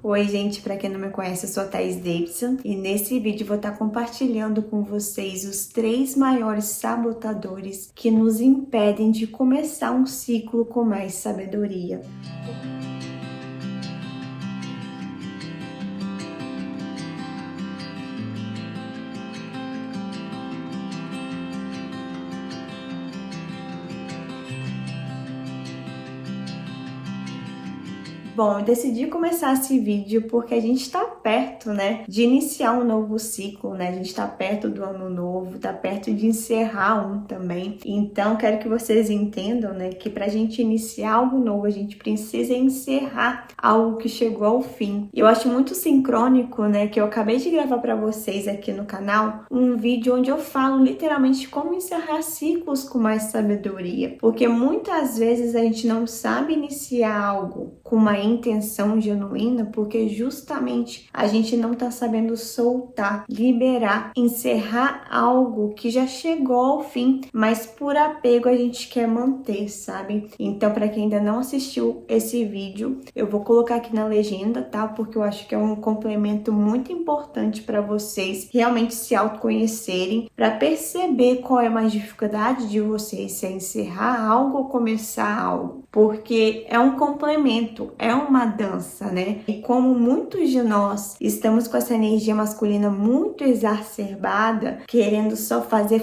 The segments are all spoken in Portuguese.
Oi gente, para quem não me conhece, eu sou a Thaís Davidson e nesse vídeo vou estar compartilhando com vocês os 3 maiores sabotadores que nos impedem de começar um ciclo com mais sabedoria. Bom, eu decidi começar esse vídeo porque a gente está perto, de iniciar um novo ciclo, A gente está perto do ano novo, está perto de encerrar um também. Então, quero que vocês entendam, que para a gente iniciar algo novo, a gente precisa encerrar algo que chegou ao fim. Eu acho muito sincrônico, que eu acabei de gravar para vocês aqui no canal um vídeo onde eu falo literalmente como encerrar ciclos com mais sabedoria. Porque muitas vezes a gente não sabe iniciar algo com uma intenção genuína, porque justamente a gente não tá sabendo soltar, liberar, encerrar algo que já chegou ao fim, mas por apego a gente quer manter, sabe? Então, para quem ainda não assistiu esse vídeo, eu vou colocar aqui na legenda, tá? Porque eu acho que é um complemento muito importante para vocês realmente se autoconhecerem, para perceber qual é a mais dificuldade de vocês, se é encerrar algo ou começar algo, porque é um complemento, é uma dança, E como muitos de nós estamos com essa energia masculina muito exacerbada, querendo só fazer,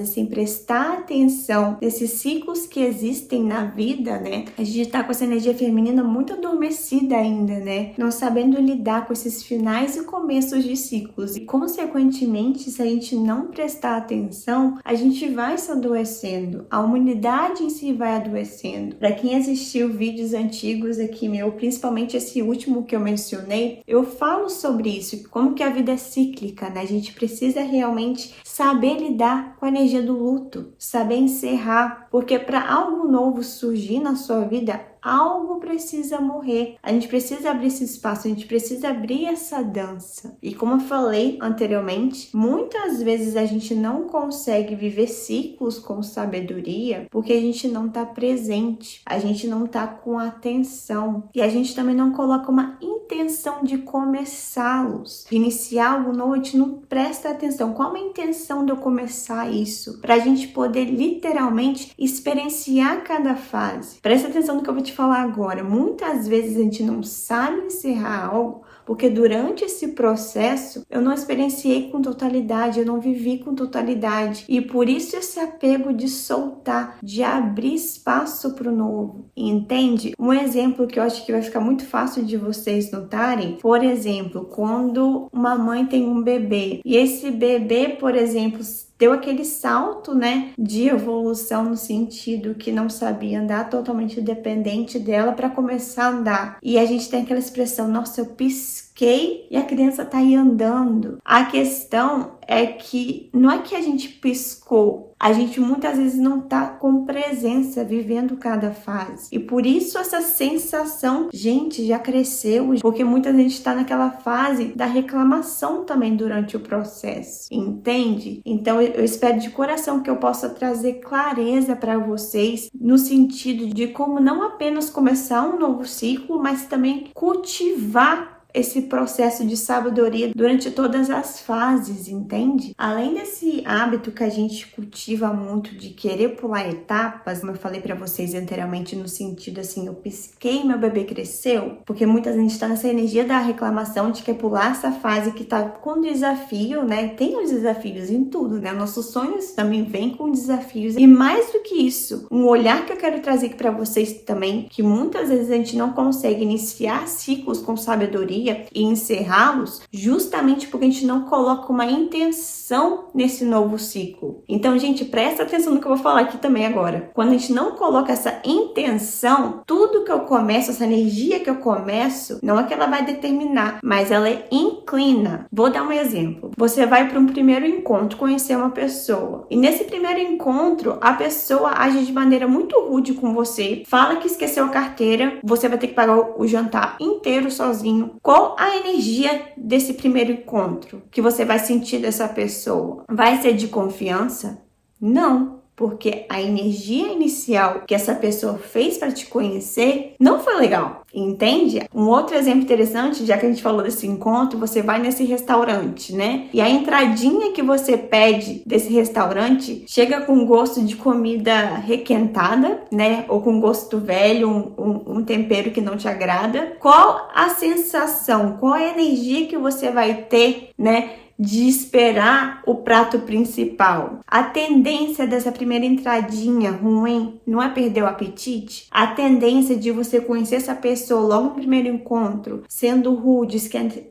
sem prestar atenção nesses ciclos que existem na vida, A gente tá com essa energia feminina muito adormecida ainda, Não sabendo lidar com esses finais e começos de ciclos. E, consequentemente, se a gente não prestar atenção, a gente vai se adoecendo. A humanidade em si vai adoecendo. Para quem assistiu vídeos antigos aqui meu, principalmente esse último que eu mencionei, eu falo sobre isso, como que a vida é cíclica, A gente precisa realmente saber lidar com a energia do luto, saber encerrar, porque para algo novo surgir na sua vida, algo precisa morrer. A gente precisa abrir esse espaço, a gente precisa abrir essa dança. E como eu falei anteriormente, muitas vezes a gente não consegue viver ciclos com sabedoria porque a gente não está presente, a gente não está com atenção e a gente também não coloca uma intenção de começá-los, de iniciar algo novo. A gente não presta atenção. Qual é a intenção de eu começar isso? Para a gente poder literalmente experienciar cada fase. Presta atenção no que eu vou te falar agora. Muitas vezes a gente não sabe encerrar algo porque durante esse processo eu não experienciei com totalidade, eu não vivi com totalidade. E por isso esse apego de soltar, de abrir espaço para o novo. Entende? Um exemplo que eu acho que vai ficar muito fácil de vocês notarem, por exemplo, quando uma mãe tem um bebê e esse bebê, por exemplo, deu aquele salto, de evolução no sentido que não sabia andar, totalmente dependente dela para começar a andar. E a gente tem aquela expressão, nossa, eu pisquei e a criança tá aí andando. A questão é que não é que a gente piscou, a gente muitas vezes não tá com presença, vivendo cada fase. E por isso essa sensação, gente, já cresceu, porque muita gente tá naquela fase da reclamação também durante o processo, entende? Então eu espero de coração que eu possa trazer clareza para vocês no sentido de como não apenas começar um novo ciclo, mas também cultivar esse processo de sabedoria durante todas as fases, entende? Além desse hábito que a gente cultiva muito de querer pular etapas, como eu falei pra vocês anteriormente, no sentido assim, eu pisquei, meu bebê cresceu, porque muitas vezes a gente tá nessa energia da reclamação de quer pular essa fase que tá com desafio, Tem os desafios em tudo, Nossos sonhos também vêm com desafios. E mais do que isso, um olhar que eu quero trazer aqui pra vocês também, que muitas vezes a gente não consegue iniciar ciclos com sabedoria e encerrá-los justamente porque a gente não coloca uma intenção nesse novo ciclo. Então, gente, presta atenção no que eu vou falar aqui também agora. Quando a gente não coloca essa intenção, tudo que eu começo, essa energia que eu começo, não é que ela vai determinar, mas ela inclina. Vou dar um exemplo. Você vai para um primeiro encontro, conhecer uma pessoa. E nesse primeiro encontro, a pessoa age de maneira muito rude com você, fala que esqueceu a carteira, você vai ter que pagar o jantar inteiro sozinho. Qual a energia desse primeiro encontro que você vai sentir dessa pessoa? Vai ser de confiança? Não. porque a energia inicial que essa pessoa fez para te conhecer não foi legal, entende? Um outro exemplo interessante, já que a gente falou desse encontro, você vai nesse restaurante, né? E a entradinha que você pede desse restaurante chega com gosto de comida requentada, né? Ou com gosto velho, um tempero que não te agrada. Qual a sensação, qual a energia que você vai ter, né, de esperar o prato principal? A tendência dessa primeira entradinha ruim não é perder o apetite? A tendência de você conhecer essa pessoa logo no primeiro encontro, sendo rude,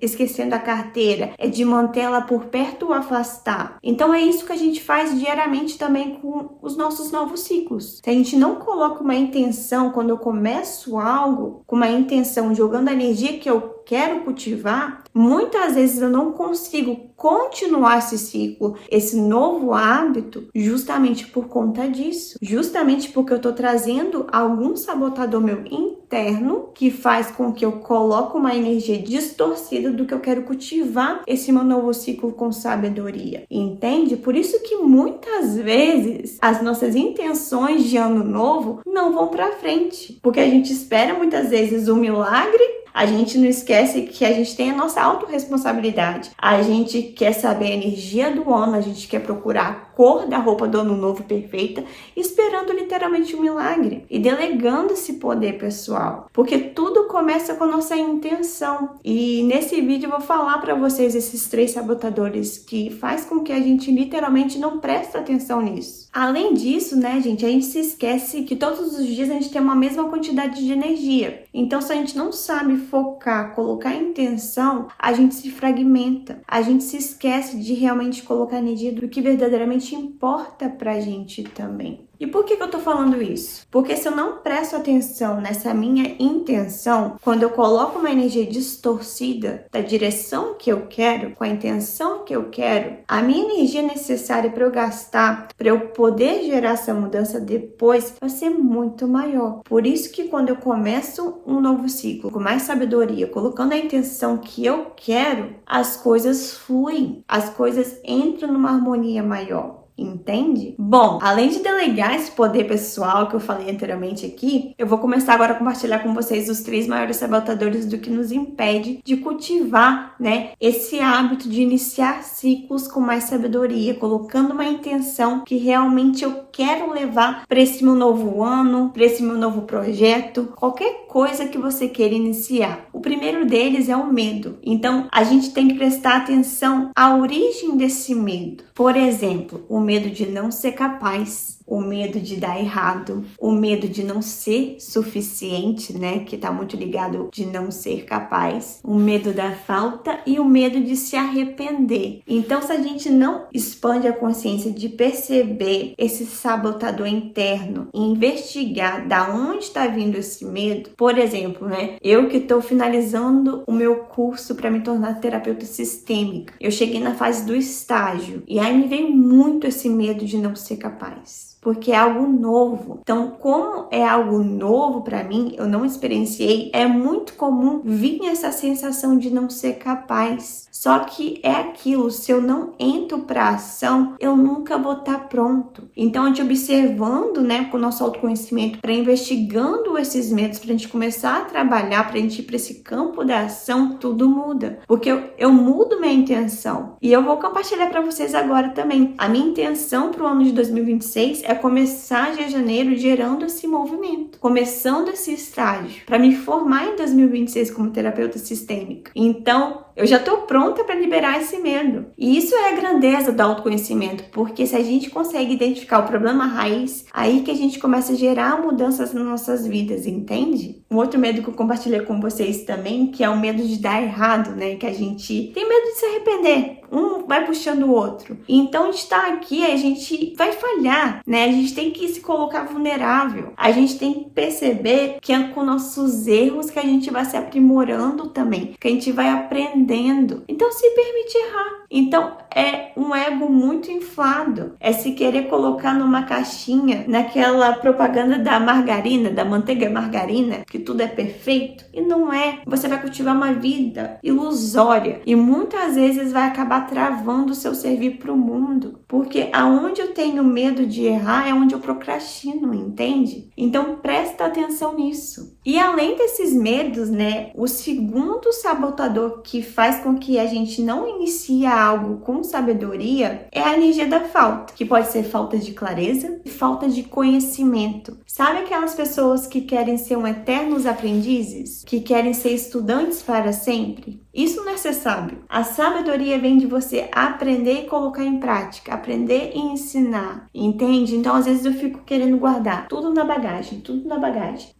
esquecendo a carteira, é de mantê-la por perto ou afastar? Então é isso que a gente faz diariamente também com os nossos novos ciclos. Se a gente não coloca uma intenção, quando eu começo algo com uma intenção, jogando a energia que eu quero cultivar, muitas vezes eu não consigo continuar esse ciclo, esse novo hábito, justamente por conta disso. Justamente porque eu estou trazendo algum sabotador meu interno que faz com que eu coloque uma energia distorcida do que eu quero cultivar esse meu novo ciclo com sabedoria. Entende? Por isso que muitas vezes as nossas intenções de ano novo não vão para frente, porque a gente espera muitas vezes um milagre. A gente não esquece que a gente tem a nossa autorresponsabilidade. A gente quer saber a energia do ano, a gente quer procurar a cor da roupa do ano novo perfeita, esperando literalmente um milagre e delegando esse poder pessoal. Porque tudo começa com a nossa intenção. E nesse vídeo eu vou falar para vocês esses 3 sabotadores que faz com que a gente literalmente não preste atenção nisso. Além disso, né, gente, a gente se esquece que todos os dias a gente tem uma mesma quantidade de energia. Então, se a gente não sabe focar, colocar intenção, a gente se fragmenta. A gente se esquece de realmente colocar energia do que verdadeiramente importa pra gente também. E por que eu tô falando isso? Porque se eu não presto atenção nessa minha intenção, quando eu coloco uma energia distorcida da direção que eu quero, com a intenção que eu quero, a minha energia necessária para eu gastar, para eu poder gerar essa mudança depois, vai ser muito maior. Por isso que quando eu começo um novo ciclo, com mais sabedoria, colocando a intenção que eu quero, as coisas fluem, as coisas entram numa harmonia maior. Entende? Bom, além de delegar esse poder pessoal que eu falei anteriormente aqui, eu vou começar agora a compartilhar com vocês os 3 maiores sabotadores do que nos impede de cultivar, né, esse hábito de iniciar ciclos com mais sabedoria, colocando uma intenção que realmente eu quero levar para esse meu novo ano, para esse meu novo projeto, qualquer coisa que você queira iniciar. O primeiro deles é o medo. Então, a gente tem que prestar atenção à origem desse medo. Por exemplo, o medo de não ser capaz, o medo de dar errado, o medo de não ser suficiente, né, que tá muito ligado de não ser capaz, o medo da falta e o medo de se arrepender. Então, se a gente não expande a consciência de perceber esse sabotador interno e investigar da onde está vindo esse medo, por exemplo, né, eu que estou finalizando o meu curso para me tornar terapeuta sistêmica, eu cheguei na fase do estágio e aí me veio muito esse medo de não ser capaz. Porque é algo novo. Então, como é algo novo para mim, eu não experienciei, é muito comum vir essa sensação de não ser capaz. Só que é aquilo, se eu não entro para ação, eu nunca vou estar pronto. Então, a gente observando, né, com o nosso autoconhecimento, para investigando esses medos, para a gente começar a trabalhar, para a gente ir para esse campo da ação, tudo muda. Porque eu mudo minha intenção. E eu vou compartilhar para vocês agora também. A minha intenção para o ano de 2026 é começar de janeiro gerando esse movimento, começando esse estágio, para me formar em 2026 como terapeuta sistêmica. Então, eu já estou pronta para liberar esse medo. E isso é a grandeza do autoconhecimento, porque se a gente consegue identificar o problema raiz, aí que a gente começa a gerar mudanças nas nossas vidas, entende? Um outro medo que eu compartilhei com vocês também, que é o medo de dar errado, né? Que a gente tem medo de se arrepender. Um vai puxando o outro. Então, a gente tá aqui, a gente vai falhar, né? A gente tem que se colocar vulnerável. A gente tem que perceber que é com nossos erros que a gente vai se aprimorando também, que a gente vai aprendendo. Então, se permite errar. Então, é um ego muito inflado. É se querer colocar numa caixinha, naquela propaganda da margarina, da manteiga margarina, que tudo é perfeito. E não é. Você vai cultivar uma vida ilusória. E muitas vezes vai acabar acabar travando o seu servir para o mundo. Porque aonde eu tenho medo de errar é onde eu procrastino, entende? Então presta atenção nisso. E além desses medos, né, o segundo sabotador que faz com que a gente não inicie algo com sabedoria é a energia da falta, que pode ser falta de clareza e falta de conhecimento. Sabe aquelas pessoas que querem ser eternos aprendizes? Que querem ser estudantes para sempre? Isso não é ser sábio. A sabedoria vem de você aprender e colocar em prática, aprender e ensinar, entende? Então, às vezes eu fico querendo guardar tudo na bagagem,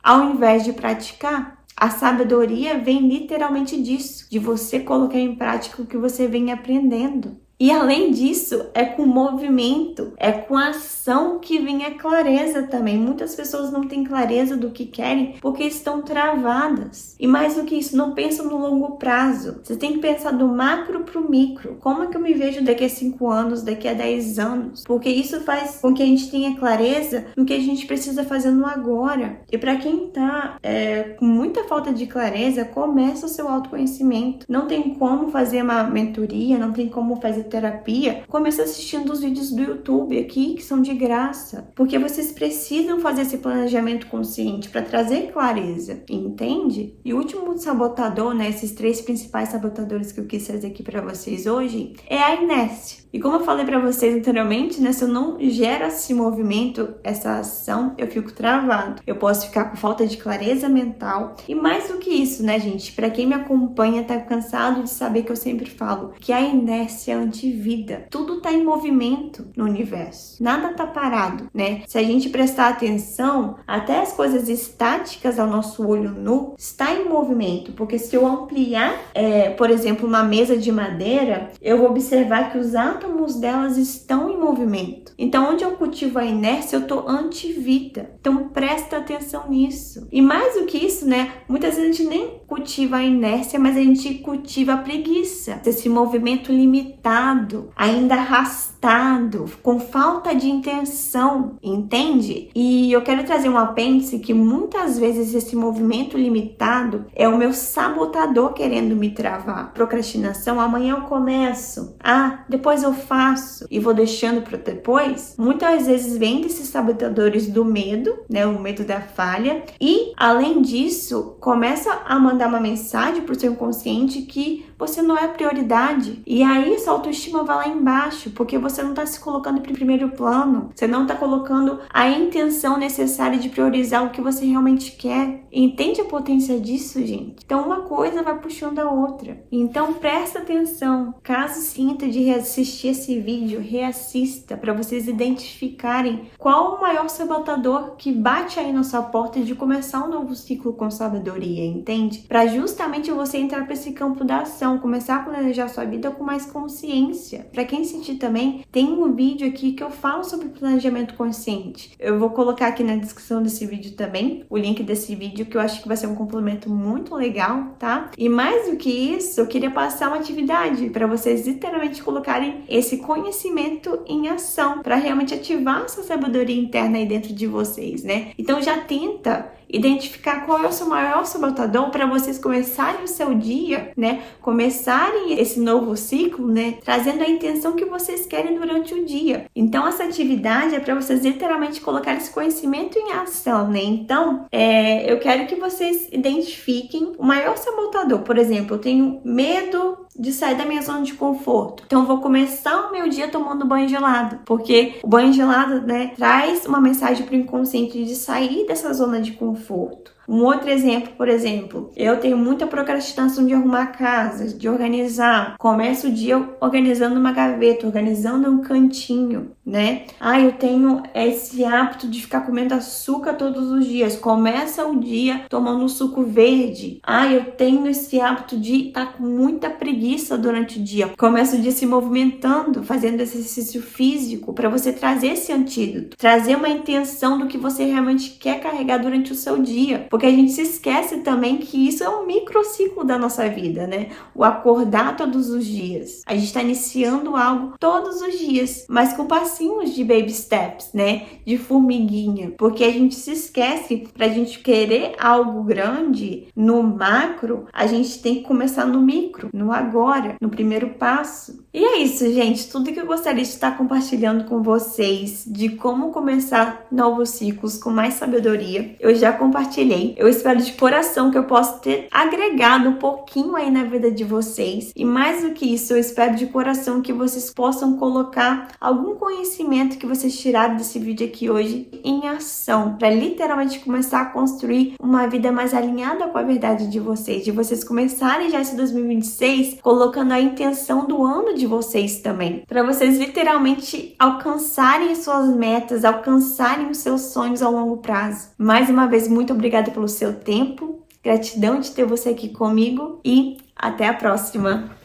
ao invés de praticar. A sabedoria vem literalmente disso, de você colocar em prática o que você vem aprendendo. E além disso, é com movimento, é com ação que vem a clareza também. Muitas pessoas não têm clareza do que querem porque estão travadas. E mais do que isso, não pensam no longo prazo. Você tem que pensar do macro para o micro. Como é que eu me vejo daqui a 5 anos, daqui a 10 anos? Porque isso faz com que a gente tenha clareza no que a gente precisa fazer no agora. E para quem está com muita falta de clareza, começa o seu autoconhecimento. Não tem como fazer uma mentoria, não tem como fazer terapia, começa assistindo os vídeos do YouTube aqui, que são de graça, porque vocês precisam fazer esse planejamento consciente para trazer clareza, entende? E o último sabotador, né, esses 3 principais sabotadores que eu quis trazer aqui para vocês hoje, é a inércia. E como eu falei para vocês anteriormente, né, se eu não gero esse movimento, essa ação, eu fico travado. Eu posso ficar com falta de clareza mental. E mais do que isso, né, gente? Para quem me acompanha, tá cansado de saber que eu sempre falo que a inércia é antivida. Tudo tá em movimento no universo. Nada tá parado, né? Se a gente prestar atenção, até as coisas estáticas ao nosso olho nu está em movimento. Porque se eu ampliar, por exemplo, uma mesa de madeira, eu vou observar que os átomos delas estão em movimento. Então, onde eu cultivo a inércia, eu tô antivida. Então, presta atenção nisso. E mais do que isso, né? Muitas vezes a gente nem cultiva a inércia, mas a gente cultiva a preguiça. Esse movimento limitado, ainda arrastado, com falta de intenção, entende? E eu quero trazer um apêndice que muitas vezes esse movimento limitado é o meu sabotador querendo me travar. Procrastinação, amanhã eu começo. Depois eu faço e vou deixando para depois. Muitas vezes vem desses sabotadores do medo, né? O medo da falha. E, além disso, começa a mandar uma mensagem pro seu inconsciente que você não é prioridade. E aí, essa autoestima vai lá embaixo, porque você não tá se colocando em primeiro plano. Você não tá colocando a intenção necessária de priorizar o que você realmente quer. Entende a potência disso, gente? Então, uma coisa vai puxando a outra. Então, presta atenção. Caso sinta de reassistir esse vídeo, reassista para vocês identificarem qual o maior sabotador que bate aí na sua porta de começar um novo ciclo com sabedoria, entende? Para justamente você entrar para esse campo da ação, começar a planejar sua vida com mais consciência. Para quem sentir também, tem um vídeo aqui que eu falo sobre planejamento consciente. Eu vou colocar aqui na descrição desse vídeo também, o link desse vídeo, que eu acho que vai ser um complemento muito legal, tá? E mais do que isso, eu queria passar uma atividade para vocês literalmente colocarem esse conhecimento em ação, para realmente ativar essa sabedoria interna aí dentro de vocês, né? Então já tenta identificar qual é o seu maior sabotador para vocês começarem o seu dia, né? Começarem esse novo ciclo, né? Trazendo a intenção que vocês querem durante o dia. Então, essa atividade é para vocês literalmente colocar esse conhecimento em ação, né? Então, eu quero que vocês identifiquem o maior sabotador. Por exemplo, eu tenho medo de sair da minha zona de conforto. Então, eu vou começar o meu dia tomando banho gelado, porque o banho gelado, né, traz uma mensagem para o inconsciente de sair dessa zona de conforto. Um outro exemplo, por exemplo, eu tenho muita procrastinação de arrumar a casa, de organizar. Começo o dia organizando uma gaveta, organizando um cantinho, né? Eu tenho esse hábito de ficar comendo açúcar todos os dias. Começa o dia tomando um suco verde. Eu tenho esse hábito de estar com muita preguiça durante o dia. Começa o dia se movimentando, fazendo exercício físico, para você trazer esse antídoto, trazer uma intenção do que você realmente quer carregar durante o seu dia. Porque a gente se esquece também que isso é um microciclo da nossa vida, né? O acordar todos os dias. A gente está iniciando algo todos os dias, mas com passinhos de baby steps, né? De formiguinha. Porque a gente se esquece, pra gente querer algo grande no macro, a gente tem que começar no micro, no agora, no primeiro passo. E é isso, gente. Tudo que eu gostaria de estar compartilhando com vocês de como começar novos ciclos com mais sabedoria, eu já compartilhei. Eu espero de coração que eu possa ter agregado um pouquinho aí na vida de vocês. E mais do que isso, eu espero de coração que vocês possam colocar algum conhecimento que vocês tiraram desse vídeo aqui hoje em ação, para literalmente começar a construir uma vida mais alinhada com a verdade de vocês começarem já esse 2026 colocando a intenção do ano de vocês também, para vocês literalmente alcançarem suas metas, alcançarem os seus sonhos ao longo prazo. Mais uma vez, muito obrigada pelo seu tempo, gratidão de ter você aqui comigo e até a próxima!